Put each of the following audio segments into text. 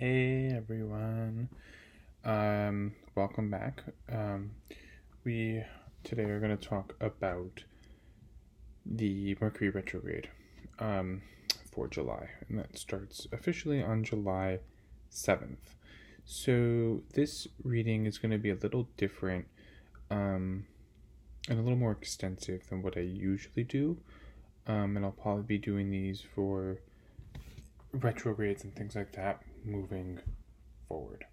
Hey everyone, welcome back. We today are going to talk about the Mercury retrograde for July, and that starts officially on July 7th. So this reading is going to be a little different and a little more extensive than what I usually do, and I'll probably be doing these for retrogrades and things like that moving forward.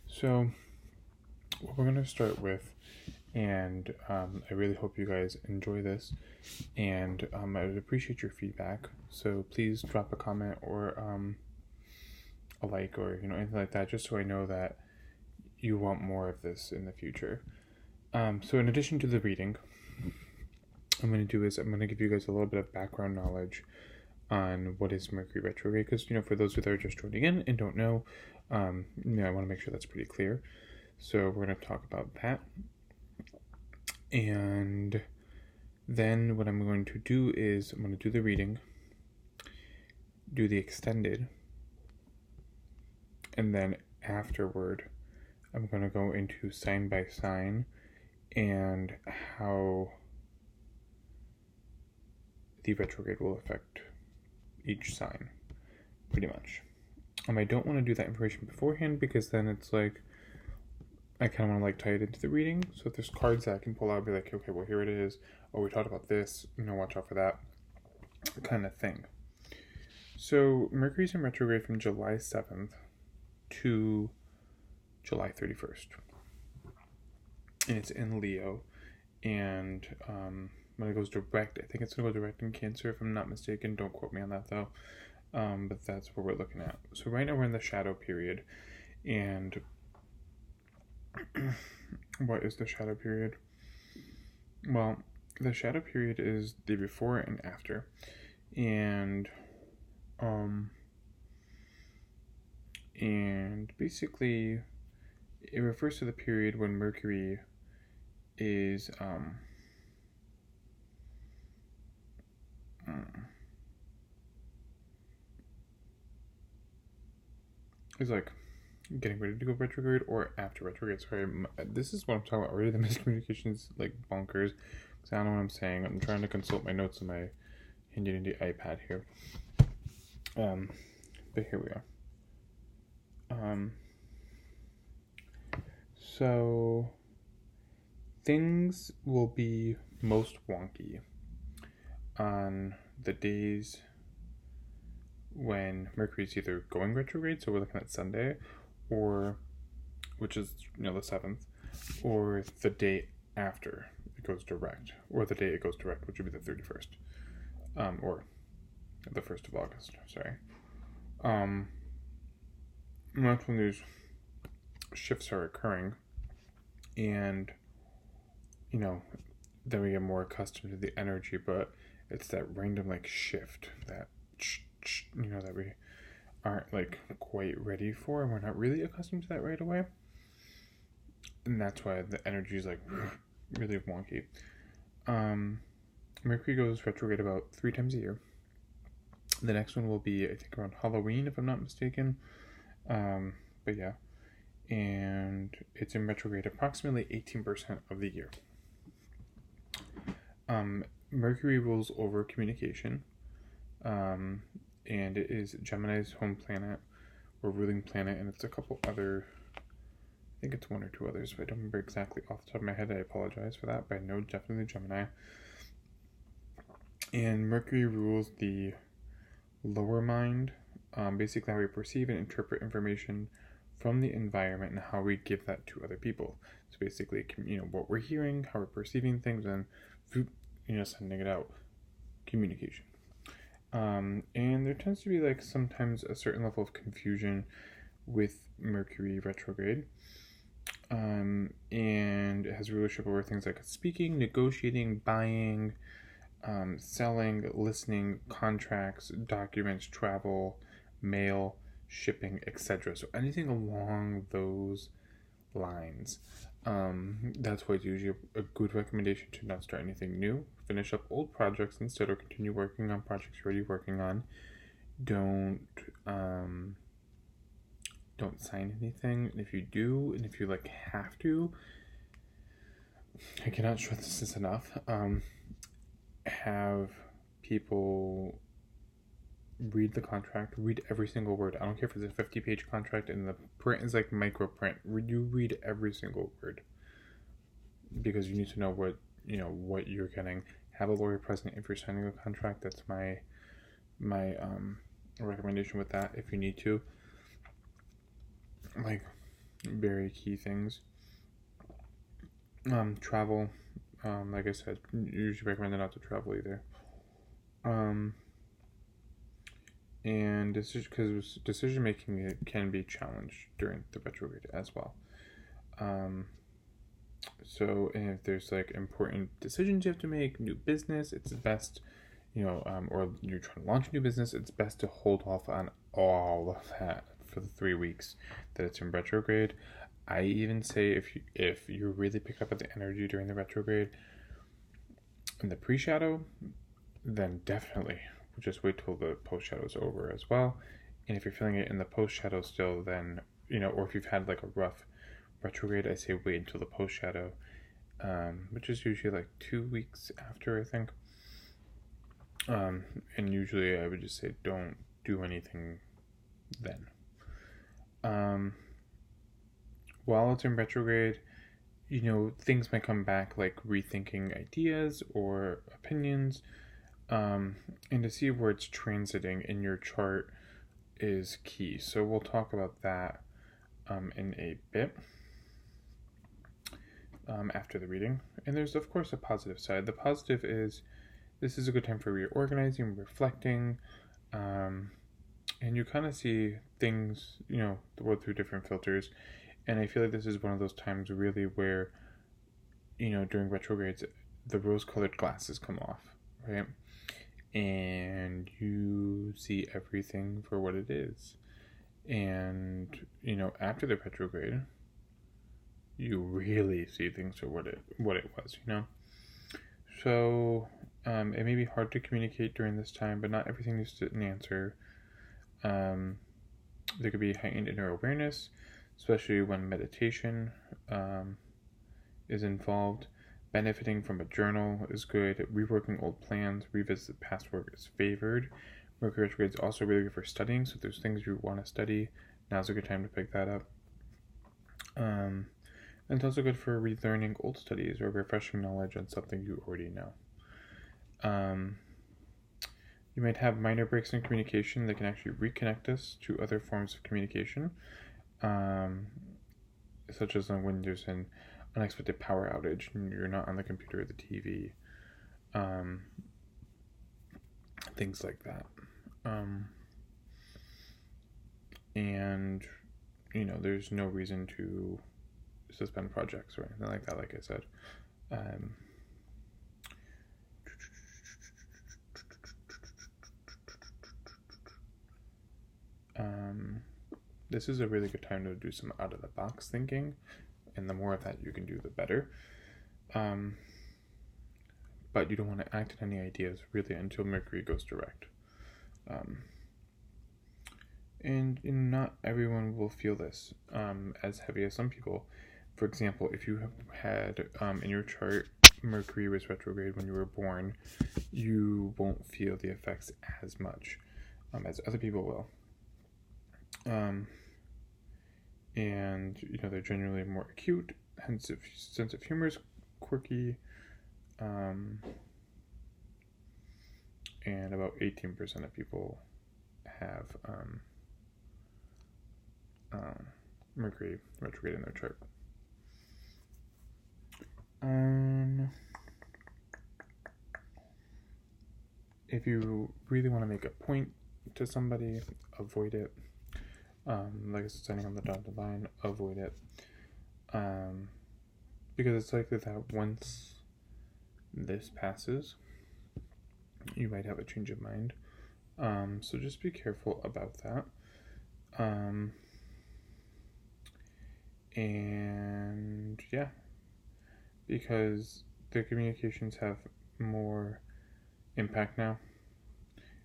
So what we're going to start with, and I really hope you guys enjoy this, and I would appreciate your feedback, so please drop a comment or a like or anything like that, just so I know that you want more of this in the future. So in addition to the reading, I'm going to give you guys a little bit of background knowledge on what is Mercury retrograde, because for those who are just joining in and don't know, I want to make sure that's pretty clear. So we're going to talk about that, and then what I'm going to do is I'm going to do the reading, do the extended, and then afterward I'm going to go into sign by sign and how the retrograde will affect each sign, pretty much. I don't want to do that information beforehand, because then it's like I kind of want to tie it into the reading. So if there's cards that I can pull out, be like, okay, well, here it is. Oh, we talked about this. Watch out for that kind of thing. So Mercury's in retrograde from July 7th to July 31st. And it's in Leo. And when it goes direct, I think it's going to go direct in Cancer, if I'm not mistaken. Don't quote me on that, though. But that's what we're looking at. So right now we're in the shadow period. And what is the shadow period? Well, the shadow period is the before and after. And basically it refers to the period when Mercury is like getting ready to go retrograde or after retrograde. Sorry, this is what I'm talking about already. The miscommunication is like bonkers, because I don't know what I'm saying. I'm trying to consult my notes on my handy dandy iPad here. But here we are. So things will be most wonky on the days when Mercury is either going retrograde, so we're looking at Sunday, or which is the 7th, or the day after it goes direct, or the day it goes direct, which would be the 31st, or the 1st of August. Sorry. That's when these shifts are occurring, and then we get more accustomed to the energy, but it's that random shift that that we aren't quite ready for, and we're not really accustomed to that right away, and that's why the energy is really wonky. Mercury goes retrograde about 3 times a year. The next one will be, I think, around Halloween, if I'm not mistaken. But yeah, and it's in retrograde approximately 18% of the year. Mercury rules over communication, and it is Gemini's home planet or ruling planet, and it's a couple other, I think it's 1 or 2 others, but I don't remember exactly off the top of my head. I apologize for that, but I know definitely Gemini. And Mercury rules the lower mind, basically how we perceive and interpret information from the environment and how we give that to other people. So basically, what we're hearing, how we're perceiving things, and sending it out. Communication. And there tends to be sometimes a certain level of confusion with Mercury retrograde. And it has rulership over things like speaking, negotiating, buying, selling, listening, contracts, documents, travel, mail, shipping, etc. So anything along those lines. That's why it's usually a good recommendation to not start anything new. Finish up old projects instead, or continue working on projects you're already working on. Don't don't sign anything. And if you do, and if you like have to, I cannot stress this enough. Have people read the contract, read every single word. I don't care if it's a 50-page contract and the print is like micro print. You read every single word because you need to know what you're getting. Have a lawyer present if you're signing a contract. That's my recommendation with that. If you need to, like, very key things. Travel. Like I said, usually recommend not to travel either. And because decision making can be challenged during the retrograde as well. So if there's like important decisions you have to make, new business, it's best, or you're trying to launch a new business, it's best to hold off on all of that for the 3 weeks that it's in retrograde. I even say if you really pick up at the energy during the retrograde in the pre-shadow, then definitely just wait till the post-shadow is over as well. And if you're feeling it in the post-shadow still, then, or if you've had like a rough retrograde, I say wait until the post-shadow, which is usually like 2 weeks after, I think. And usually I would just say don't do anything then. While it's in retrograde, things might come back like rethinking ideas or opinions, and to see where it's transiting in your chart is key. So we'll talk about that in a bit after the reading. And there's of course a positive side. The positive is this is a good time for reorganizing, reflecting, and you kind of see things, the world through different filters. And I feel like this is one of those times really where, during retrogrades, the rose-colored glasses come off, right? And you see everything for what it is. And, after the retrograde, you really see things for what it was, So, it may be hard to communicate during this time, but not everything needs to an answer. There could be heightened inner awareness, especially when meditation is involved. Benefiting from a journal is good. Reworking old plans, revisit past work is favored. Mercury retrograde is also really good for studying, so if there's things you want to study, now's a good time to pick that up. And it's also good for relearning old studies or refreshing knowledge on something you already know. You might have minor breaks in communication that can actually reconnect us to other forms of communication, such as when there's an unexpected power outage and you're not on the computer or the TV, things like that. And there's no reason to suspend projects or anything like that, like I said. This is a really good time to do some out-of-the-box thinking, and the more of that you can do, the better. But you don't want to act on any ideas, really, until Mercury goes direct. And not everyone will feel this as heavy as some people. For example, if you have had in your chart Mercury was retrograde when you were born, you won't feel the effects as much as other people will. And they're generally more acute, hence sense of humor is quirky, and about 18% of people have Mercury retrograde in their chart. If you really want to make a point to somebody, avoid it. Like I said, standing on the dotted line, avoid it. Because it's likely that once this passes, you might have a change of mind. So just be careful about that. And yeah, because the communications have more impact now,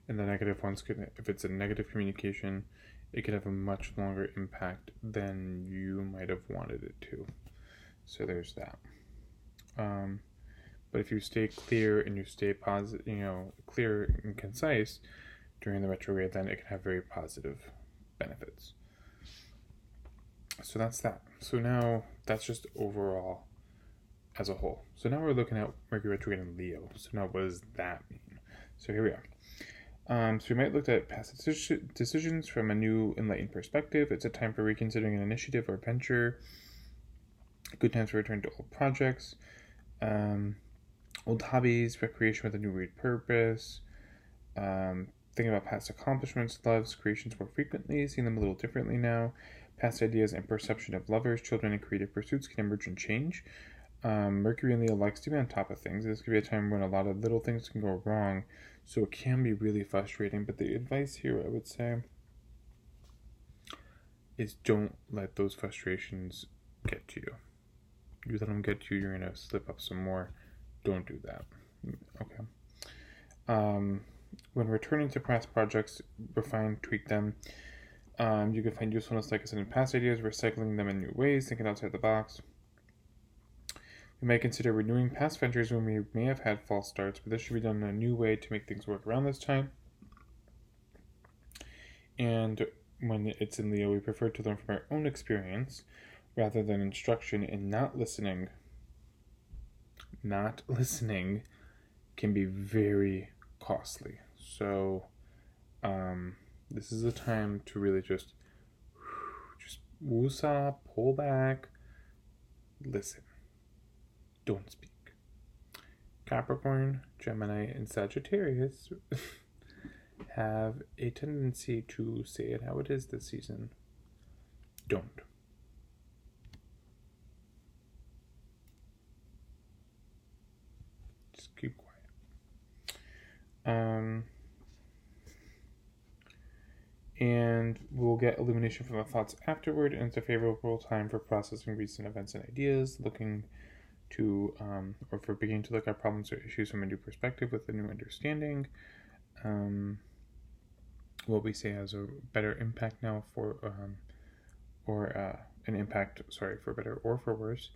and the negative ones could, if it's a negative communication, it could have a much longer impact than you might have wanted it to. So there's that. But if you stay clear and you stay positive, clear and concise during the retrograde, then it can have very positive benefits. So that's that. So now that's just overall as a whole. So now we're looking at Mercury retrograde in Leo. So now what does that mean? So here we are. So we might look at past decisions from a new enlightened perspective. It's a time for reconsidering an initiative or venture. Good times to return to old projects, old hobbies, recreation with a new renewed purpose, thinking about past accomplishments, loves, creations more frequently, seeing them a little differently now. Past ideas and perception of lovers, children, and creative pursuits can emerge and change. Mercury and Leo likes to be on top of things. This could be a time when a lot of little things can go wrong, so it can be really frustrating. But the advice here, I would say, is don't let those frustrations get to you. You let them get to you, you're going to slip up some more. Don't do that. Okay. When returning to past projects, refine, tweak them. You can find usefulness, like I said, in past ideas, recycling them in new ways, thinking outside the box. We might consider renewing past ventures when we may have had false starts, but this should be done in a new way to make things work around this time. And when it's in Leo, we prefer to learn from our own experience rather than instruction, and not listening. Not listening can be very costly. So this is a time to really just woosah, pull back, listen. Don't speak. Capricorn, Gemini, and Sagittarius have a tendency to say it how it is this season. Don't. Just keep quiet. And we'll get illumination from the thoughts afterward, and it's a favorable time for processing recent events and ideas, looking to, or for beginning to look at problems or issues from a new perspective with a new understanding. What we say has a better impact now for, an impact, for better or for worse.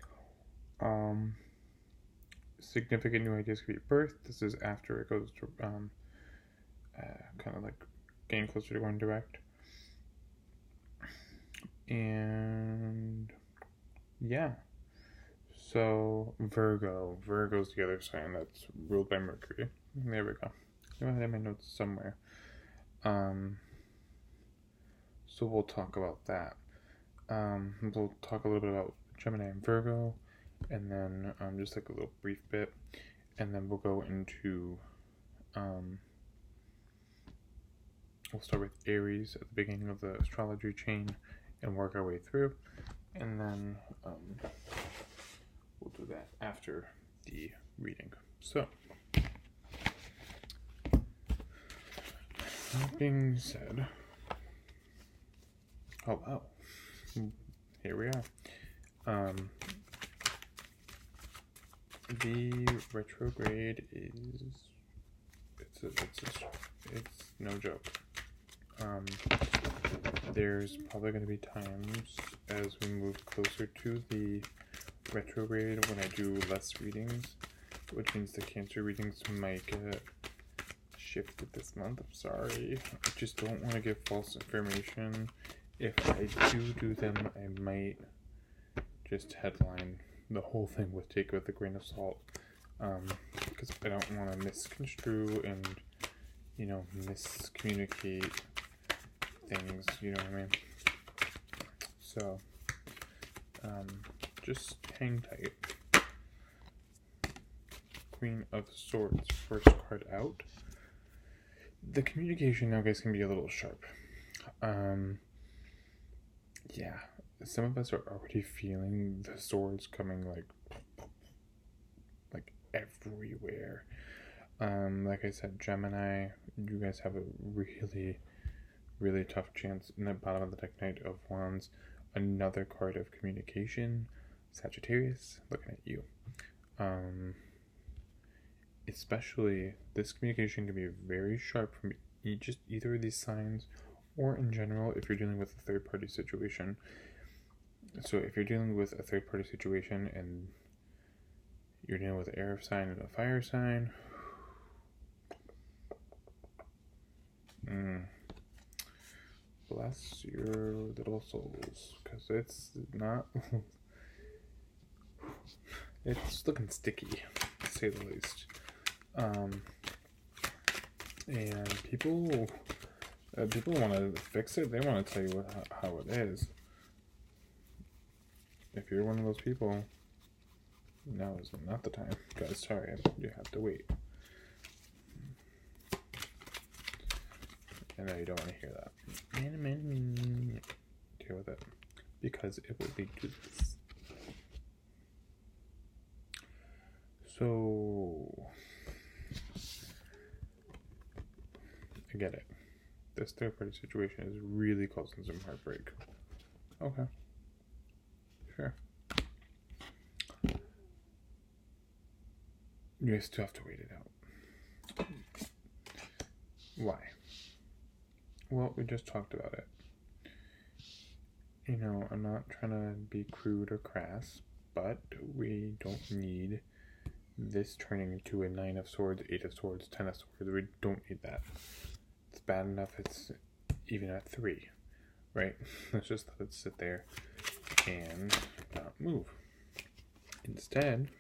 Significant new ideas can be birthed. This is after it goes to, kind of like getting closer to going direct. And yeah. So Virgo's the other sign that's ruled by Mercury. There we go. I have my notes somewhere. So we'll talk about that. We'll talk a little bit about Gemini and Virgo, and then just like a little brief bit, and then we'll go into we'll start with Aries at the beginning of the astrology chain and work our way through, and then we'll do that after the reading. So, that being said, oh wow, here we are. The retrograde is it's no joke. There's probably going to be times as we move closer to the retrograde when I do less readings, which means the Cancer readings might get shifted this month. I'm sorry. I just don't want to give false information. If I do them, I might just headline the whole thing take with a grain of salt, because I don't want to misconstrue and miscommunicate things, you know what I mean? So just hang tight. Queen of Swords, first card out. The communication now, guys, can be a little sharp. Yeah, some of us are already feeling the swords coming like everywhere. Like I said, Gemini, you guys have a really, really tough chance in the bottom of the deck. Knight of Wands, another card of communication. Sagittarius, looking at you. Especially, this communication can be very sharp from either of these signs or in general if you're dealing with a third-party situation. So if you're dealing with a third-party situation and you're dealing with an air sign and a fire sign, bless your little souls, because it's not it's looking sticky, to say the least. And people want to fix it. They want to tell you how it is. If you're one of those people, now is not the time, guys. Sorry, you have to wait. I know you don't want to hear that. Deal with it, because it will lead to this. So, I get it. This third-party situation is really causing some heartbreak. Okay. Sure. You still have to wait it out. Why? Well, we just talked about it. You know, I'm not trying to be crude or crass, but we don't need this turning into a 9 of swords, 8 of swords, 10 of swords. We don't need that. It's bad enough it's even at 3, right? Let's just let it sit there and not move. Instead,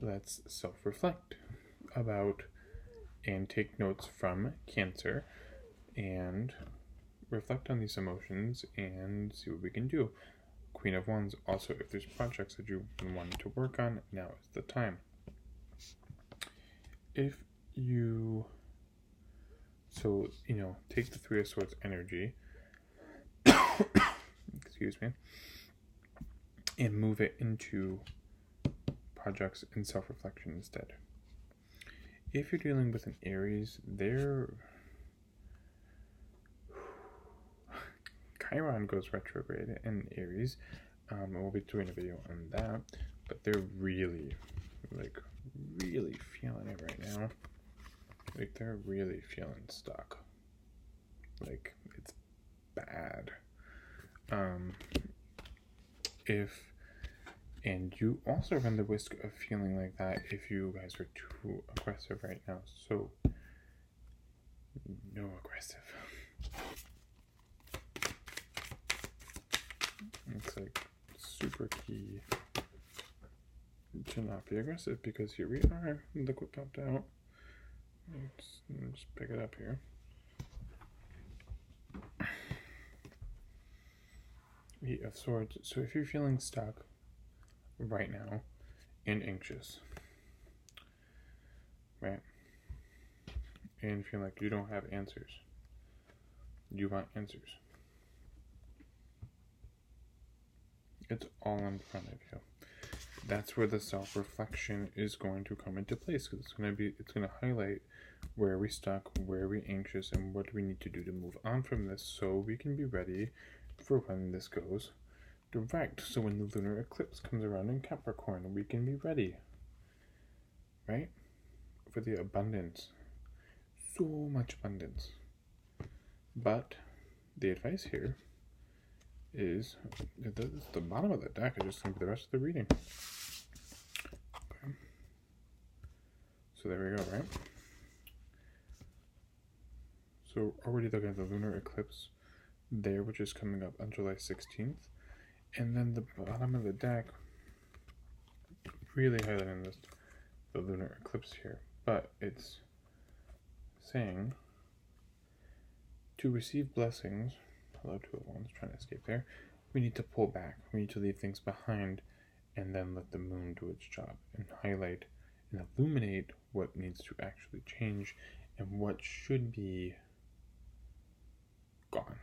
let's self-reflect about and take notes from Cancer and reflect on these emotions and see what we can do. Queen of Wands, also, if there's projects that you want to work on, now is the time. If you, so, you know, take the Three of Swords energy, excuse me, and move it into projects and self-reflection instead. If you're dealing with an Aries, Chiron goes retrograde in Aries. We'll be doing a video on that, but they're really feeling it right now. Like, they're really feeling stuck. Like, it's bad. And you also run the risk of feeling like that if you guys are too aggressive right now. So, no aggressive. It's like super key to not be aggressive, because here we are. Look what popped out. Let's just pick it up here. 8 of Swords. So if you're feeling stuck right now and anxious, right, and feel like you don't have answers, you want answers, it's all in front of you. That's where the self-reflection is going to come into place, because it's going to highlight where we stuck, where we anxious, and what we need to do to move on from this, so we can be ready for when this goes direct. So when the lunar eclipse comes around in Capricorn, we can be ready, right, for the abundance. So much abundance. But the advice here is the bottom of the deck is just going to be the rest of the reading. Okay. So there we go, right? So already looking at the lunar eclipse there, which is coming up on July 16th. And then the bottom of the deck, really highlighting the lunar eclipse here. But it's saying, to receive blessings, hello, 2 of Wands, trying to escape there, we need to pull back. We need to leave things behind and then let the moon do its job and highlight and illuminate what needs to actually change and what should be gone.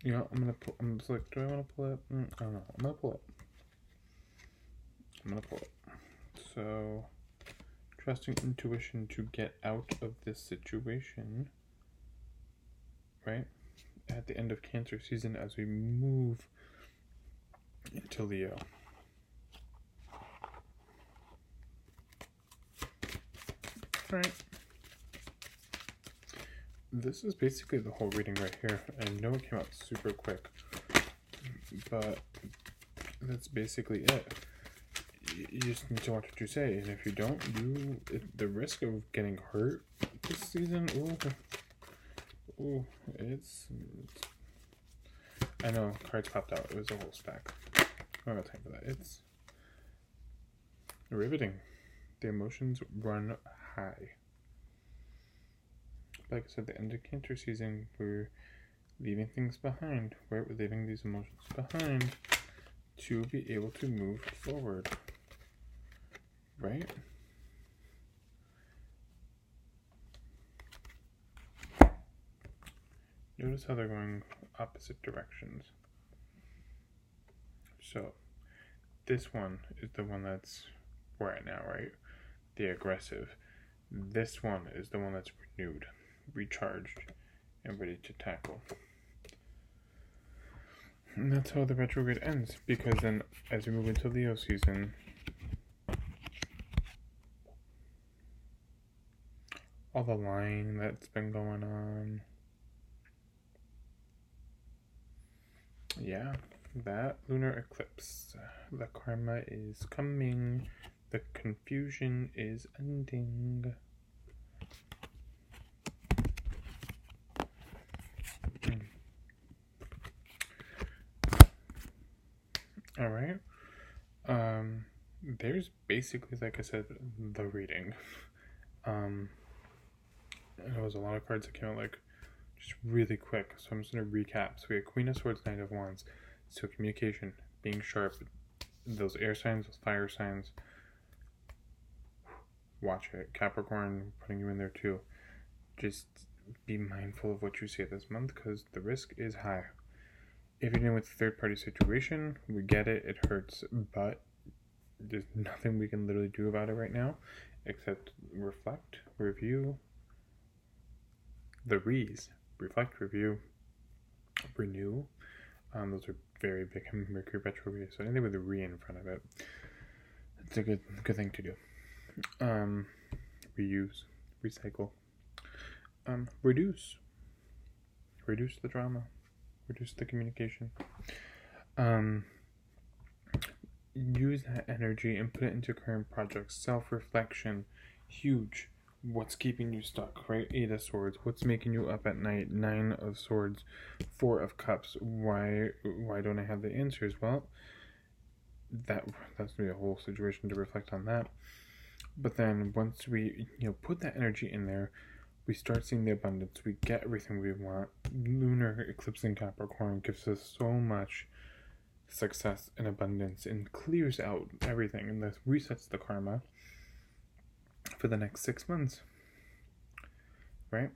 You know, I'm just like, do I want to pull it? I don't know. I'm going to pull it. So, trusting intuition to get out of this situation, right? At the end of Cancer season, as we move into Leo. Alright. This is basically the whole reading right here. I know it came out super quick, but that's basically it. You just need to watch what you say, and if you don't, the risk of getting hurt this season, ooh, it's I know cards popped out. It was a whole stack. I don't have time for that. It's riveting. The emotions run high. Like I said, the end of Cancer season, we're leaving things behind, right? We're leaving these emotions behind to be able to move forward, right? Notice how they're going opposite directions. So, this one is the one that's we're at now, right? The aggressive. This one is the one that's renewed, recharged, and ready to tackle. And that's how the retrograde ends, because then as we move into Leo season, all the lying that's been going on, yeah, that lunar eclipse, the karma is coming, the confusion is ending. All right. There's basically, like I said, the reading. There was a lot of cards that came out like just really quick, so I'm just gonna recap. So we had Queen of Swords, Knight of Wands. So communication, being sharp, those air signs, those fire signs. Watch it. Capricorn, putting you in there too. Just be mindful of what you say this month, because the risk is high. If you're dealing with a third-party situation, we get it, it hurts, but there's nothing we can literally do about it right now, except reflect, review, the re's, reflect, review, renew. Those are very big in Mercury retrograde, so anything with a re in front of it, it's a good thing to do. Reuse, recycle, reduce the drama. Reduce the communication. Use that energy and put it into current projects. Self-reflection, huge. What's keeping you stuck, right? 8 of Swords. What's making you up at night? 9 of Swords. 4 of Cups. Why don't I have the answers? Well, that's gonna be a whole situation to reflect on that. But then once we put that energy in there, we start seeing the abundance. We get everything we want. Lunar eclipse in Capricorn gives us so much success and abundance and clears out everything, and this resets the karma for the next 6 months, right?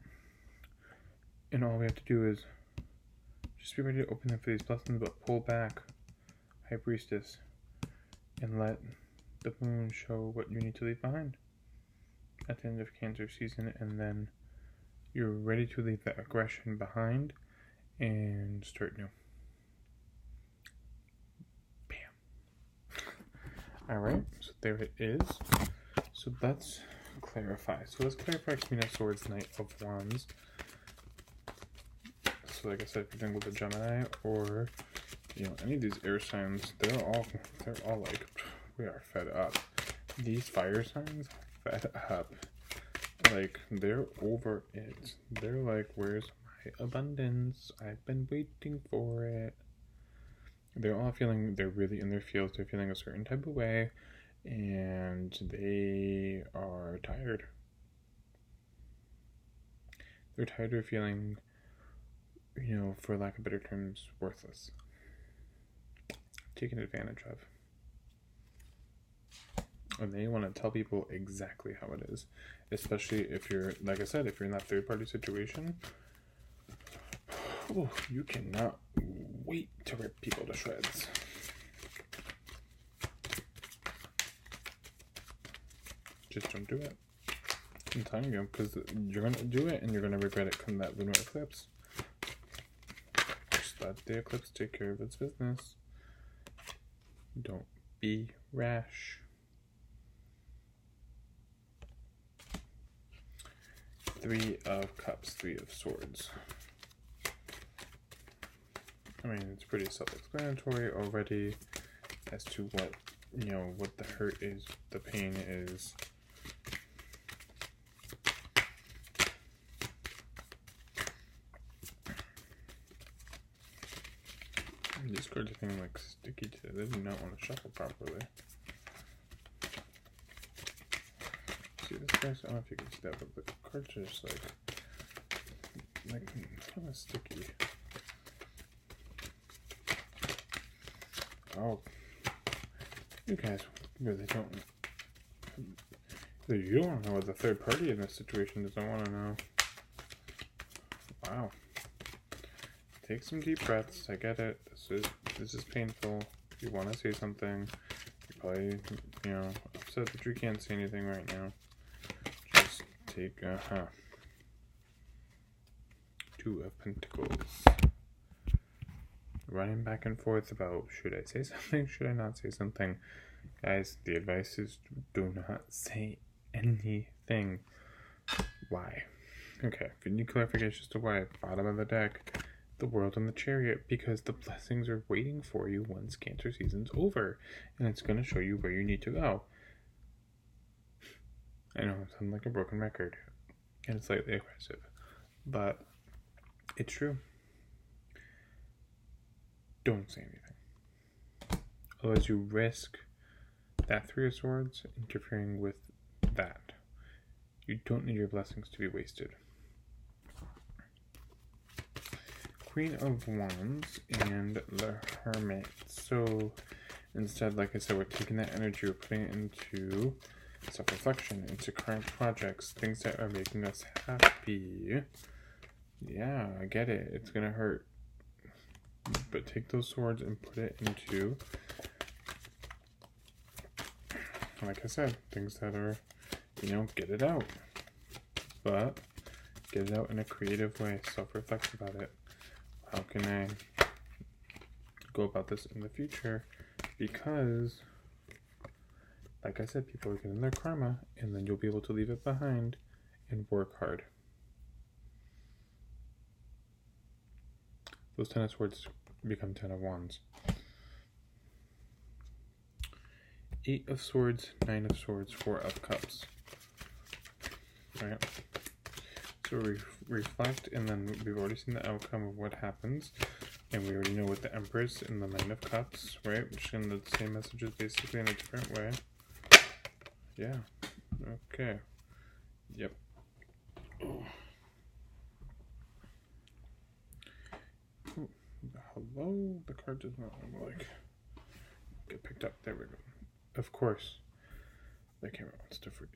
And all we have to do is just be ready to open them for these blessings, but pull back, High Priestess, and let the moon show what you need to leave behind at the end of Cancer season, and then you're ready to leave that aggression behind and start new. Bam. Alright, so there it is. So let's clarify. So let's clarify Queen of Swords, Knight of Wands. So like I said, if you're dealing with a Gemini or any of these air signs, they're all like, we are fed up. These fire signs are fed up. Like, they're over it. They're like, where's my abundance? I've been waiting for it. They're all feeling, they're really in their fields. They're feeling a certain type of way, and they are tired. They're tired of feeling, for lack of better terms, worthless. Taken advantage of. And they want to tell people exactly how it is, especially if you're, like I said, if you're in that third-party situation. Oh, you cannot wait to rip people to shreds. Just don't do it. I'm telling you, because you're going to do it and you're going to regret it come that lunar eclipse. Just let the eclipse take care of its business. Don't be rash. Three of Cups, Three of Swords. I mean, it's pretty self-explanatory already as to what, what the hurt is, the pain is. These cards are feeling like sticky today. They do not want to shuffle properly. See this guys? I don't know if you can see that, but the cards are just like kind of sticky. Oh, you guys really don't. You don't know what the third party in this situation doesn't want to know. Wow. Take some deep breaths. I get it. This is painful. You want to say something. You're probably, upset that you can't say anything right now. Just take, Two of Pentacles. Running back and forth about, should I say something? Should I not say something? Guys, the advice is do not say anything. Why? Okay, if you need clarification as to why, bottom of the deck, the World and the Chariot, because the blessings are waiting for you once Cancer season's over, and it's going to show you where you need to go. I know I sound like a broken record, and it's slightly aggressive, but it's true. Don't say anything. Otherwise you risk that Three of Swords interfering with that. You don't need your blessings to be wasted. Queen of Wands and the Hermit. So instead, like I said, we're taking that energy, we're putting it into self-reflection, into current projects, things that are making us happy. Yeah, I get it. It's gonna hurt. But take those swords and put it into, like I said, things that are, get it out. But get it out in a creative way. Self-reflect about it. How can I go about this in the future? Because, like I said, people are getting their karma, and then you'll be able to leave it behind and work hard. Those 10 of Swords become 10 of Wands. 8 of Swords, 9 of Swords, 4 of Cups. Alright. So reflect, and then we've already seen the outcome of what happens. And we already know what the Empress and the Nine of Cups, right? Which send the same messages basically in a different way. Yeah. Okay. Yep. Oh. Hello? The card does not get picked up. There we go. Of course, the camera wants to freeze.